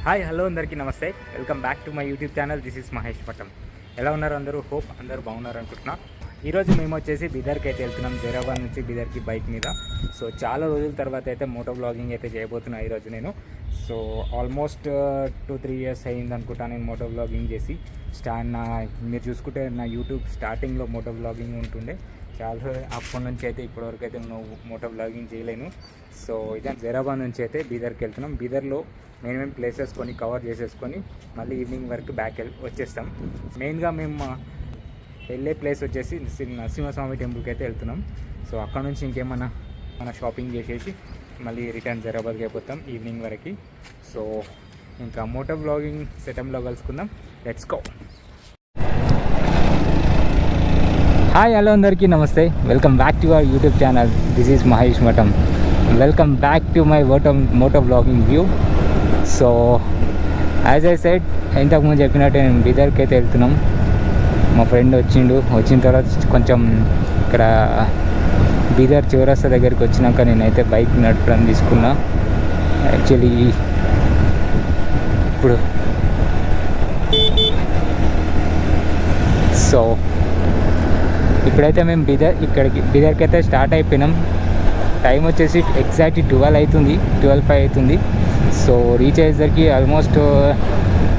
Hi hello అందరికీ నమస్తే. Welcome back to my YouTube channel. This is Mahesh పట్టం. ఎలా ఉన్నారు అందరూ? హోప్ అందరూ బాగున్నారు అనుకుంటున్నా. ఈరోజు మేము వచ్చేసి బీదర్కి అయితే వెళ్తున్నాం. జైరాబాద్ నుంచి బీదర్కి బైక్ మీద. సో చాలా రోజుల తర్వాత అయితే మోటో బ్లాగింగ్ అయితే చేయబోతున్నా ఈరోజు నేను. సో ఆల్మోస్ట్ 2-3 ఇయర్స్ అయింది అనుకుంటా నేను మోటో బ్లాగింగ్ చేసి. మీరు చూసుకుంటే నా యూట్యూబ్ స్టార్టింగ్లో మోటో బ్లాగింగ్ ఉంటుండే. చాలా అప్పటి నుంచి అయితే ఇప్పటివరకు అయితే మోటో బ్లాగింగ్ చేయలేను. సో ఇదే జైరాబాద్ నుంచి అయితే బీదర్కి వెళ్తున్నాం. బీదర్లో మేము ప్లేసెస్ కొన్ని కవర్ చేసేసుకొని మళ్ళీ ఈవినింగ్ వరకు వచ్చేస్తాం. మెయిన్గా మేము వెళ్ళే ప్లేస్ వచ్చేసి నరసింహస్వామి టెంపుల్కి అయితే వెళ్తున్నాం. సో అక్కడ నుంచి ఇంకేమన్నా షాపింగ్ చేసేసి మళ్ళీ రిటర్న్ జైరాబాద్కి అయిపోతాం ఈవినింగ్ వరకు. సో ఇంకా మోటో బ్లాగింగ్ సెటప్లో కలుసుకుందాం. Let's go. హాయ్ హలో అందరికీ నమస్తే. Welcome back to our YouTube channel. This is Mahesh Matham. Welcome back to my moto blogging view. So as I said, ఇంతకుముందు చెప్పినట్టు నేను బీదర్కి అయితే వెళ్తున్నాం. మా ఫ్రెండ్ వచ్చిన తర్వాత కొంచెం ఇక్కడ బీదర్ చౌరస్తా దగ్గరికి వచ్చినాక నేనైతే బైక్ నడపడం తీసుకున్నా. యాక్చువల్లీ ఇప్పుడు ఇప్పుడైతే మేము బీదర్కి అయితే స్టార్ట్ అయిపోయినాం. టైం వచ్చేసి ఎగ్జాక్ట్ 12:05 అవుతుంది. సో రీచ్ అయ్యేసరికి ఆల్మోస్ట్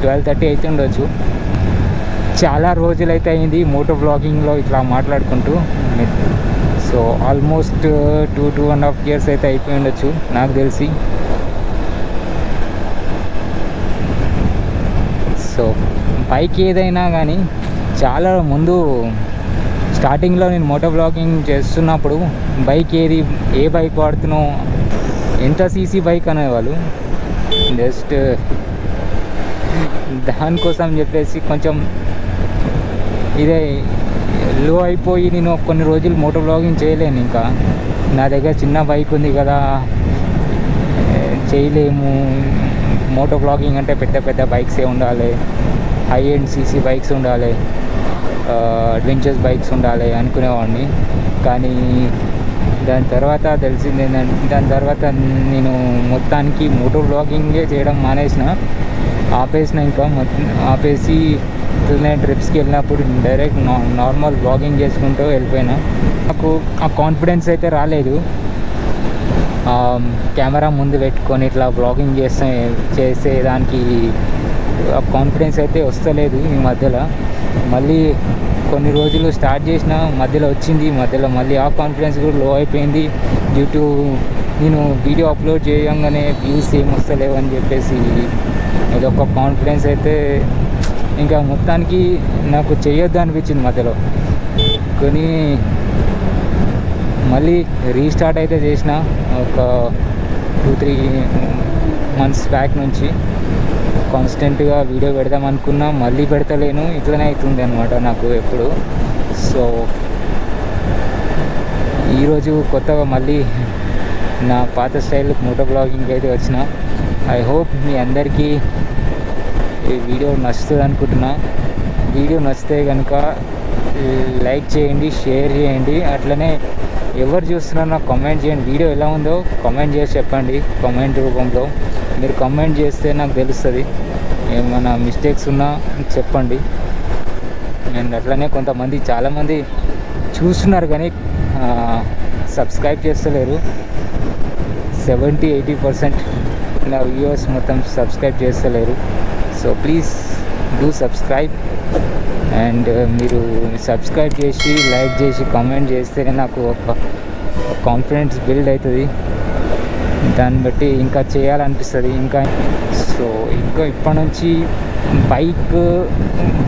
12:30 అయితే ఉండొచ్చు. చాలా రోజులైతే అయింది మోటో బ్లాగింగ్లో ఇట్లా మాట్లాడుకుంటూ. సో ఆల్మోస్ట్ 2.5 ఇయర్స్ అయితే అయిపోయి ఉండొచ్చు నాకు తెలిసి. సో బైక్ ఏదైనా కానీ చాలా ముందు స్టార్టింగ్లో నేను మోటో బ్లాగింగ్ చేస్తున్నప్పుడు ఏ బైక్ వాడుతున్నావు, ఎంత సీసీ బైక్ అనేవాళ్ళు. జస్ట్ దానికోసం చెప్పేసి కొంచెం ఇదే లో అయిపోయి నేను కొన్ని రోజులు మోటో బ్లాగింగ్ చేయలేను. ఇంకా నా దగ్గర చిన్న బైక్ ఉంది కదా, చేయలేము. మోటో బ్లాగింగ్ అంటే పెద్ద పెద్ద బైక్సే ఉండాలి, హై ఎండ్ సీసీ బైక్స్ ఉండాలి, అడ్వెంచర్స్ బైక్స్ ఉండాలి అనుకునేవాడిని. కానీ దాని తర్వాత తెలిసింది ఏంటంటే, దాని తర్వాత నేను మొత్తానికి మోటో బ్లాగింగే చేయడం ఆపేసి నేను ట్రిప్స్కి వెళ్ళినప్పుడు డైరెక్ట్ నార్మల్ బ్లాగింగ్ చేసుకుంటూ వెళ్ళిపోయినా. నాకు ఆ కాన్ఫిడెన్స్ అయితే రాలేదు. కెమెరా ముందు పెట్టుకొని ఇట్లా బ్లాగింగ్ చేసేదానికి ఆ కాన్ఫిడెన్స్ అయితే వస్తలేదు ఈ మధ్యలో. మళ్ళీ కొన్ని రోజులు స్టార్ట్ చేసిన, మధ్యలో మళ్ళీ ఆ కాన్ఫిడెన్స్ కూడా లో అయిపోయింది. డ్యూ టు నేను వీడియో అప్లోడ్ చేయగానే వ్యూస్ ఏం వస్తలేవు అని చెప్పేసి ఇదొక కాన్ఫిడెన్స్ అయితే ఇంకా మొత్తానికి నాకు చేయొద్దు అనిపించింది మధ్యలో. కానీ మళ్ళీ రీస్టార్ట్ అయితే చేసిన ఒక 2-3 మంత్స్ బ్యాక్ నుంచి. కాన్స్టెంట్గా వీడియో పెడదాం అనుకున్నా, మళ్ళీ పెడతలేను. ఇట్లనే అవుతుంది అనమాట నాకు ఎప్పుడు. సో ఈరోజు కొత్తగా మళ్ళీ నా పాత స్టైల్ మోటో బ్లాగింగ్ అయితే వచ్చిన. ఐ హోప్ మీ అందరికీ ఈ వీడియో నచ్చుతుంది అనుకుంటున్నా. వీడియో నచ్చితే కనుక లైక్ చేయండి, షేర్ చేయండి. అట్లనే ఎవరు చూస్తున్నారో నాకు కామెంట్ చేయండి. వీడియో ఎలా ఉందో కామెంట్ చేసి చెప్పండి. కామెంట్ రూపంలో మీరు కామెంట్ చేస్తే నాకు తెలుస్తుంది. ఏమైనా మిస్టేక్స్ ఉన్నా చెప్పండి. అండ్ అట్లనే చాలామంది చూస్తున్నారు కానీ సబ్స్క్రైబ్ చేస్తలేరు. 70-80% నా వ్యూవర్స్ మొత్తం సబ్స్క్రైబ్ చేస్తలేరు. So please do subscribe. And మీరు సబ్స్క్రైబ్ చేసి, లైక్ చేసి, కామెంట్ చేస్తేనే నాకు ఒక కాన్ఫిడెన్స్ బిల్డ్ అవుతుంది. దాన్ని బట్టి ఇంకా చేయాలనిపిస్తుంది. సో ఇప్పటి నుంచి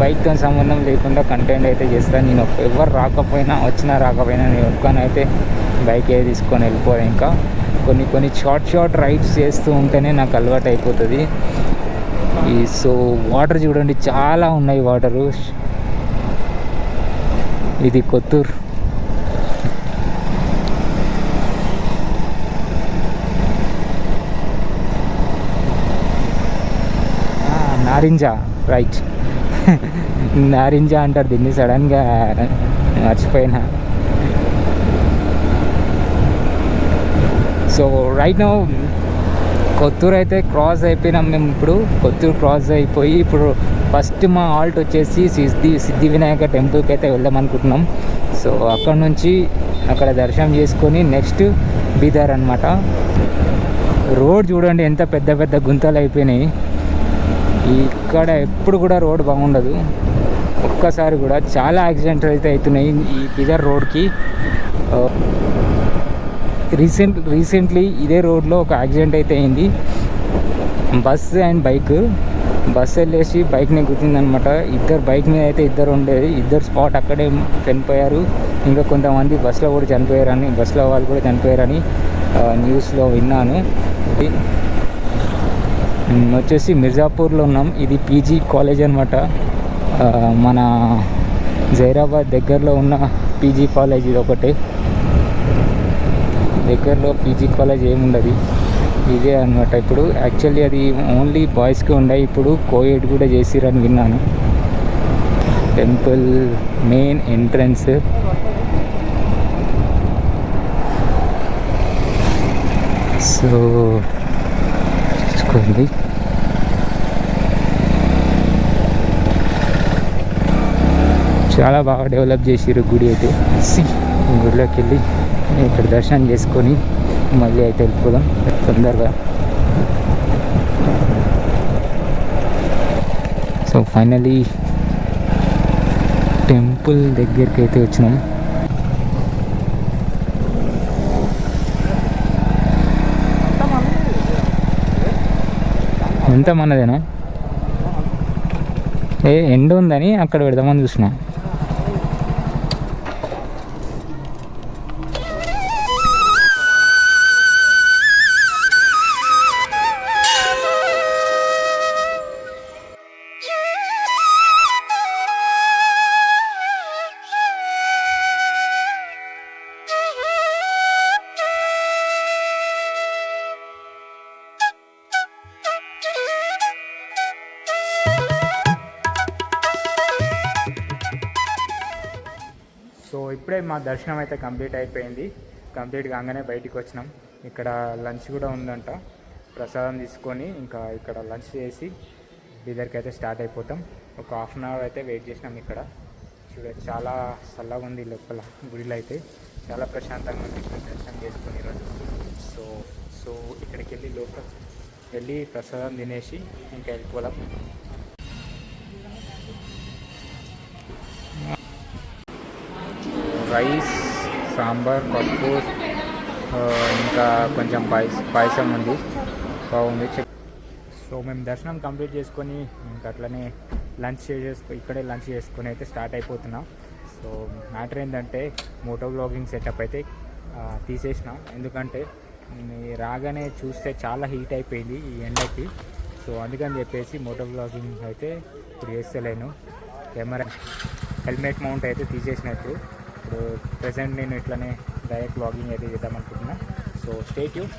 బైక్తో సంబంధం లేకుండా కంటెంట్ అయితే చేస్తాను. నేను ఎవరు రాకపోయినా నేను ఒక్కనైతే బైక్ తీసుకొని వెళ్ళిపోవాలి. ఇంకా కొన్ని షార్ట్ రైడ్స్ చేస్తూ ఉంటేనే నాకు అలవాటు అయిపోతుంది. సో వాటర్ చూడండి, చాలా ఉన్నాయి వాటరు. ఇది కొత్తూరు. నారింజ, రైట్. నారింజ అంటారు దీన్ని. సడన్గా మర్చిపోయినా. సో రైట్ నౌ కొత్తూరు అయితే క్రాస్ అయిపోయినాం మేము. ఇప్పుడు కొత్తూరు క్రాస్ అయిపోయి ఇప్పుడు ఫస్ట్ మా ఆల్ట్ వచ్చేసి సిద్ధి వినాయక టెంపుల్కి అయితే వెళ్దాం అనుకుంటున్నాం. సో అక్కడ నుంచి అక్కడ దర్శనం చేసుకొని నెక్స్ట్ బీదర్ అనమాట. రోడ్ చూడండి ఎంత పెద్ద పెద్ద గుంతలు అయిపోయినాయి. ఇక్కడ ఎప్పుడు కూడా రోడ్ బాగుండదు. ఒక్కసారి కూడా చాలా యాక్సిడెంట్లు అయితే అవుతున్నాయి ఈ బీదర్ రోడ్కి. రీసెంట్లీ ఇదే రోడ్లో ఒక యాక్సిడెంట్ అయితే అయింది. Bus and bike. బస్సు వెళ్ళేసి బైక్ని గుద్దిందనమాట. బైక్ మీద అయితే ఇద్దరు ఉండేది. ఇద్దరు స్పాట్ అక్కడే చనిపోయారు. ఇంకా కొంతమంది బస్సులో కూడా చనిపోయారని, బస్సులో వాళ్ళు కూడా చనిపోయారని న్యూస్లో విన్నాను. వచ్చేసి మిర్జాపూర్లో ఉన్నాం. ఇది పీజీ కాలేజ్ అనమాట. మన జైరాబాద్ దగ్గరలో ఉన్న పీజీ కాలేజ్ ఇది ఒకటే. దగ్గరలో పీజీ కాలేజ్ ఏముండదు, ఇదే అనమాట. ఇప్పుడు యాక్చువల్లీ అది ఓన్లీ బాయ్స్కి ఉండే, ఇప్పుడు కోఎడ్ కూడా చేసిరని విన్నాను. Temple main entrance. సో చూసుకోండి, చాలా బాగా డెవలప్ చేసిరు గుడి అయితే. గుడిలోకి వెళ్ళి ఇక్కడ దర్శనం చేసుకొని మళ్ళీ అయితే వెళ్ళిపోదాం తొందరగా. సో ఫైనలీ టెంపుల్ దగ్గరికి అయితే వచ్చినాం. ఎంత మనదేనా? ఎండ ఉందని అక్కడ పెడదామని చూసినా. సో ఇప్పుడే మా దర్శనం అయితే కంప్లీట్ అయిపోయింది. కంప్లీట్ కాగానే బయటికి వచ్చినాం. ఇక్కడ లంచ్ కూడా ఉందంట. ప్రసాదం తీసుకొని ఇంకా ఇక్కడ లంచ్ చేసి బీదర్కి అయితే స్టార్ట్ అయిపోతాం. ఒక హాఫ్ అన్ అవర్ అయితే వెయిట్ చేసినాం ఇక్కడ. చూడండి చాలా చల్లగా ఉంది లోపల. గుడిలో అయితే చాలా ప్రశాంతంగా ఉంది దర్శనం చేసుకుని ఈరోజు. సో ఇక్కడికి వెళ్ళి లోపల వెళ్ళి ప్రసాదం తినేసి ఇంకా వెళ్ళిపోదాం. రైస్, సాంబార్, పప్పు, ఇంకా కొంచెం పాయసం ఉంది, బాగుంది. సో మేము దర్శనం కంప్లీట్ చేసుకొని ఇంకా అట్లనే ఇక్కడే లంచ్ చేసుకొని అయితే స్టార్ట్ అయిపోతున్నాం. సో మ్యాటర్ ఏంటంటే మోటో బ్లాగింగ్ సెటప్ అయితే తీసేసిన. ఎందుకంటే రాగానే చూస్తే చాలా హీట్ అయిపోయింది ఈ ఎండకి. సో అందుకని చెప్పేసి మోటో బ్లాగింగ్ అయితే ఇప్పుడు చేస్తలేను. కెమెరా హెల్మెట్ మౌంట్ అయితే తీసేసినట్టు. ఇప్పుడు ప్రజెంట్ నేను ఇట్లనే డైరెక్ట్ బ్లాగింగ్ అయితే చేద్దాం అనుకుంటున్నా. So stay tune.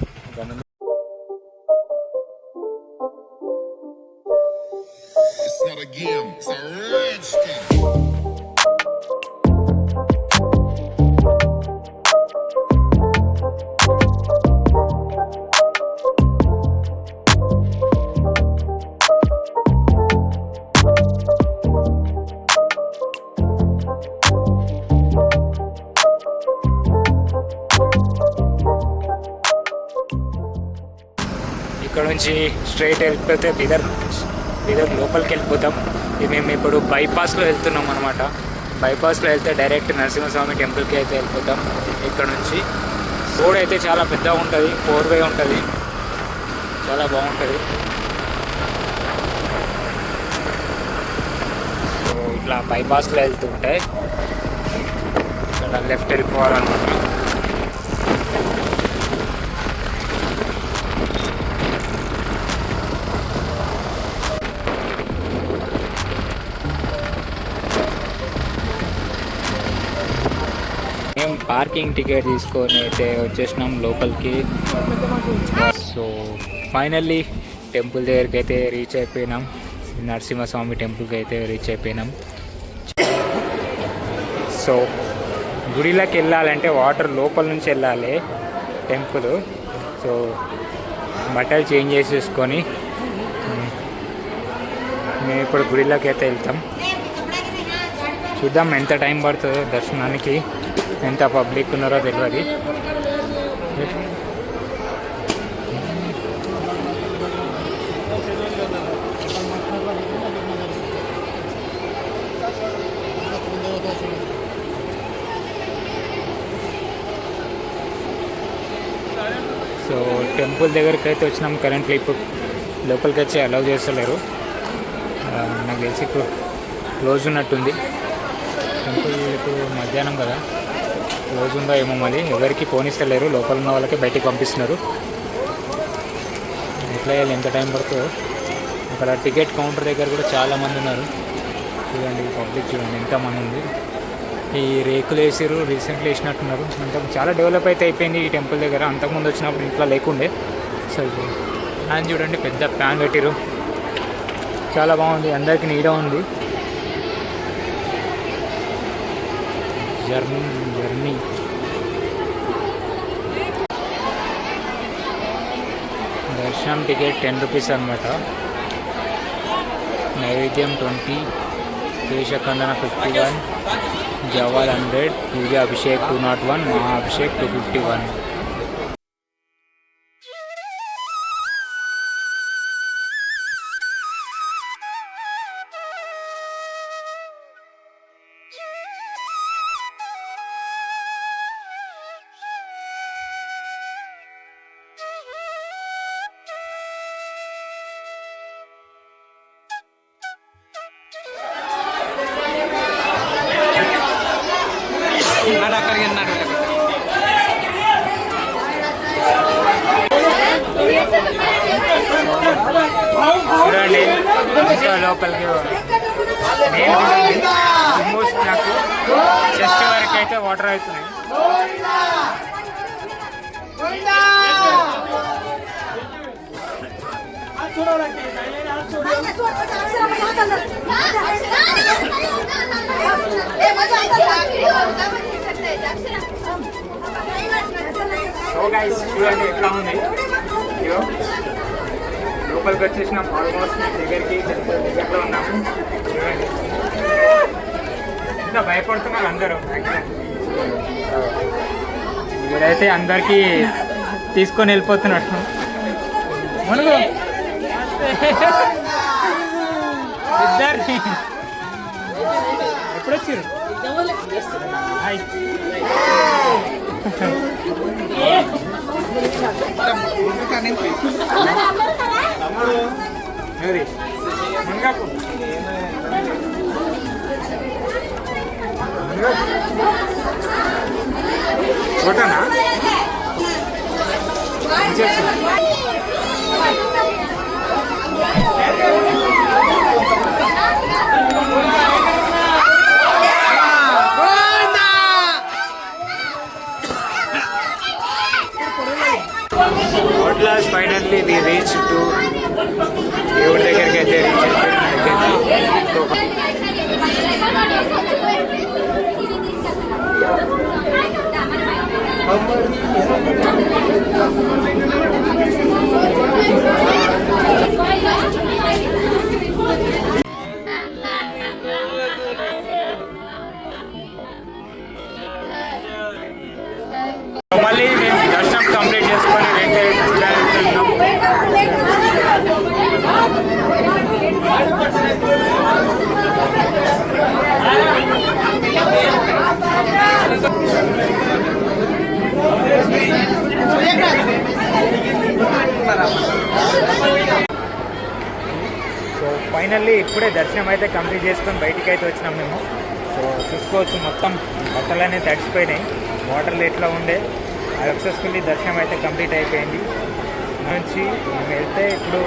ఇక్కడ నుంచి స్ట్రైట్ వెళ్ళిపోతే బీదర్ లోపలికి వెళ్ళిపోతాం. మేము ఇప్పుడు బైపాస్లో వెళ్తున్నాం అనమాట. బైపాస్లో వెళ్తే డైరెక్ట్ నరసింహస్వామి టెంపుల్కి అయితే వెళ్ళిపోతాం. ఇక్కడ నుంచి రోడ్ అయితే చాలా పెద్దగా ఉంటుంది, 4 వే ఉంటుంది, చాలా బాగుంటుంది. సో ఇట్లా బైపాస్లో వెళ్తుంటే ఇక్కడ లెఫ్ట్ వెళ్ళిపోవాలన్నమాట. మేము పార్కింగ్ టికెట్ తీసుకొని అయితే వచ్చేసినాం లోపలికి. సో ఫైనల్లీ టెంపుల్ దగ్గరికి అయితే రీచ్ అయిపోయినాం. నరసింహస్వామి టెంపుల్కి అయితే రీచ్ అయిపోయినాం. సో గుడిలోకి వెళ్ళాలంటే వాటర్ లోపల నుంచి వెళ్ళాలి టెంపుల్. సో బట్టలు చేంజ్ చేసేసుకొని మేము ఇప్పుడు గుడిలోకి అయితే వెళ్తాం. చూద్దాం ఎంత టైం పడుతుందో దర్శనానికి, ఎంత పబ్లిక్ ఉన్నారో తెలియదు. సో టెంపుల్ దగ్గరికి అయితే వచ్చినాం. కరెంట్లీ ఇప్పుడు లోపలికి వచ్చి అలౌ చేస్తలేరు. నాకు తెలిసి ఇప్పుడు క్లోజ్ ఉన్నట్టుంది టెంపుల్. ఇప్పుడు మధ్యాహ్నం కదా, క్లోజ్ ఉందో ఏమో, మళ్ళీ ఎవరికి పోనిస్తలేరు. లోపల ఉన్న వాళ్ళకి బయటికి పంపిస్తున్నారు. ఎట్లా వేయాలి, ఎంత టైం పడుతుందో. అక్కడ టికెట్ కౌంటర్ దగ్గర కూడా చాలామంది ఉన్నారు. చూడండి పబ్లిక్, చూడండి ఎంతమంది ఉంది. ఈ రేకులు వేసారు, రీసెంట్లీ వేసినట్టున్నారు. చాలా డెవలప్ అయితే అయిపోయింది ఈ టెంపుల్ దగ్గర. అంతకుముందు వచ్చినప్పుడు ఇంట్లో లేకుండే. సో ఫ్యాన్ చూడండి, పెద్ద ఫ్యాన్ పెట్టిరు, చాలా బాగుంది. అందరికీ నీడ ఉంది. జర్నీ దర్శనం టికెట్ 10 రూపీస్ అనమాట. నైవేద్యం 20, కేశఖండన 51, జవాల్ 100, పూజ అభిషేక్ 201, మహా అభిషేక్ 251. చూడండి లోపలికి నేను ఆల్మోస్ట్ నాకు చెస్ట్ వరకు అయితే వాటర్ అవుతున్నాయి. సో గైస్ చూడండి ఎట్లా ఉంది. లోపలికి వచ్చేసినాం. ఆల్మోస్ట్ దగ్గరికి దగ్గరలో ఉన్నాము. చూడండి ఇంకా భయపడుతున్నారు అందరూ. ఇక్కడైతే అందరికీ తీసుకొని వెళ్ళిపోతున్నట్టు. మునుగు ఇద్దరిని ఎప్పుడు వచ్చారు? ఫోటోనా Atlas finally we reached to దేవుడి దగ్గరికి అయితే మళ్ళీ మేము దర్శనం కంప్లీట్ చేసుకొని సో ఫైనల్లీ ఇప్పుడే దర్శనం అయితే కంప్లీట్ చేసుకొని బయటికి అయితే వచ్చినాం మేము. సో చూసుకోవచ్చు మొత్తం బట్టలనే తడిచిపోయినాయి. వాటర్లు ఎట్లా ఉండే. సక్సెస్ఫుల్లీ దర్శనం అయితే కంప్లీట్ అయిపోయింది. నుంచి మేము వెళ్తే ఇప్పుడు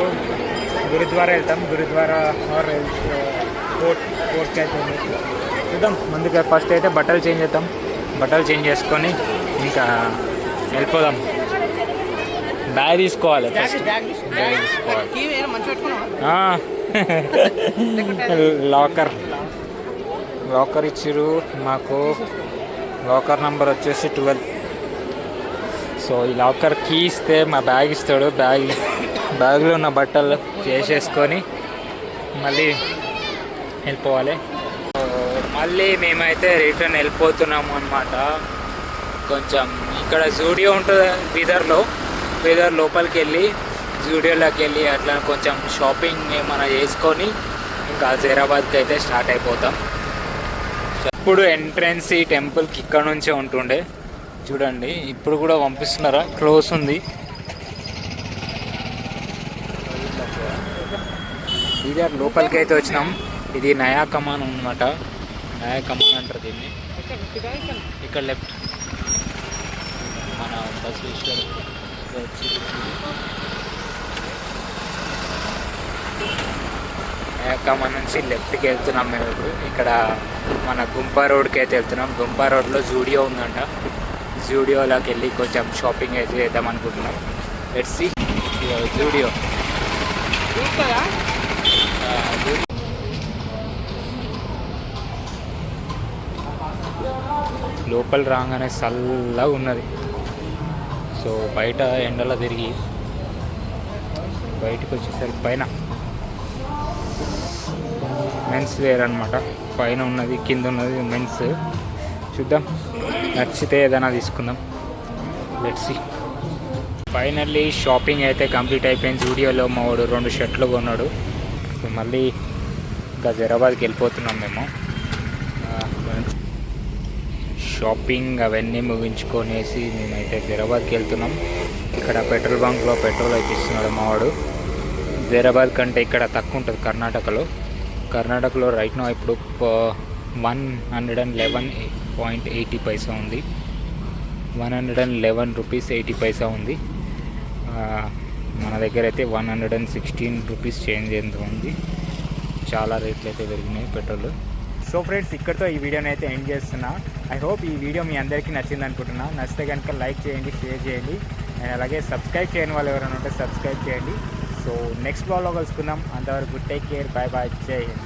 గురుద్వారా వెళ్తాం. గురుద్వారా ఆర్ కోర్ట్కి అయితే చూద్దాం. ముందుగా ఫస్ట్ అయితే బట్టలు చేంజ్ చేద్దాం. బట్టలు చేంజ్ చేసుకొని ఇంకా వెళ్ళిపోదాం. బ్యాగ్ తీసుకోవాలి. లాకర్ ఇచ్చిర్రు మాకు. లాకర్ నెంబర్ వచ్చేసి 12. సో ఈ లాకర్ కీ ఇస్తే మా బ్యాగ్ ఇస్తాడు. బ్యాగ్ బ్యాగ్లో ఉన్న బట్టలు చేసేసుకొని మళ్ళీ వెళ్ళిపోవాలి. మళ్ళీ మేమైతే రిటర్న్ వెళ్ళిపోతున్నాము అనమాట. కొంచెం ఇక్కడ జూడియో ఉంటుంది బీదర్ లోపలికి వెళ్ళి జూడియోలోకి వెళ్ళి అట్లా కొంచెం షాపింగ్ ఏమైనా చేసుకొని ఇంకా జైరాబాద్కి అయితే స్టార్ట్ అయిపోతాం. ఇప్పుడు ఎంట్రన్స్ ఈ టెంపుల్కి ఇక్కడ నుంచే ఉంటుండే, చూడండి ఇప్పుడు కూడా పంపిస్తున్నారా, క్లోజ్ ఉంది. బీదర్ లోపలికి అయితే వచ్చినాం. ఇది నయా కమాన్ అనమాట, నయా కమాన్ అంటారు దీన్ని. ఇక్కడ లెఫ్ట్ మన బసవేశ్వర నయా కమాన్ నుంచి లెఫ్ట్కి వెళ్తున్నాం మేము. ఇక్కడ మన గుంపా రోడ్కి అయితే వెళ్తున్నాం. గుంపా రోడ్లో జూడియో ఉందంట, జూడియోలోకి వెళ్ళి కొంచెం షాపింగ్ అయితే చేద్దాం అనుకుంటున్నాం. Let's see Zudio. లోపల రాగానే చల్లగా ఉన్నది. సో బయట ఎండలో తిరిగి బయటకు వచ్చేసరికి పైన మెన్స్ వేర్ అనమాట, పైన ఉన్నది కింద ఉన్నది మెన్స్. చూద్దాం, నచ్చితే ఏదైనా తీసుకుందాం. Let's see. ఫైనల్లీ షాపింగ్ అయితే కంప్లీట్ అయిపోయింది. జూడియోలో మా వాడు 2 షర్ట్లు కొన్నాడు. సో మళ్ళీ ఇంకా జైరాబాద్కి వెళ్ళిపోతున్నాం మేము. షాపింగ్ అవన్నీ ముగించుకొనేసి మేమైతే జైరాబాద్కి వెళ్తున్నాం. ఇక్కడ పెట్రోల్ బంక్లో పెట్రోల్ అయితే ఇస్తున్నాడు మా వాడు. జైరాబాద్ కంటే ఇక్కడ తక్కువ ఉంటుంది కర్ణాటకలో రైట్ నో ఇప్పుడు 111.80 పైసా ఉంది. 111 రూపీస్ 80 పైసా ఉంది. మన దగ్గర అయితే 116 రూపీస్ చేంజ్ ఎంత ఉంది. చాలా రేట్లు అయితే పెరిగినాయి పెట్రోల్. సో ఫ్రెండ్స్, ఇక్కడితో ఈ వీడియోని అయితే ఎండ్ చేస్తున్నా. ఐ హోప్ ఈ వీడియో మీ అందరికీ నచ్చింది అనుకుంటున్నా. నచ్చితే కనుక లైక్ చేయండి, షేర్ చేయండి, అండ్ అలాగే సబ్స్క్రైబ్ చేయని వాళ్ళు ఎవరైనా ఉంటే సబ్స్క్రైబ్ చేయండి. సో నెక్స్ట్ బ్లాగ్లో కలుసుకుందాం. అంతవరకు టేక్ కేర్, బాయ్ బాయ్, జై హింద్.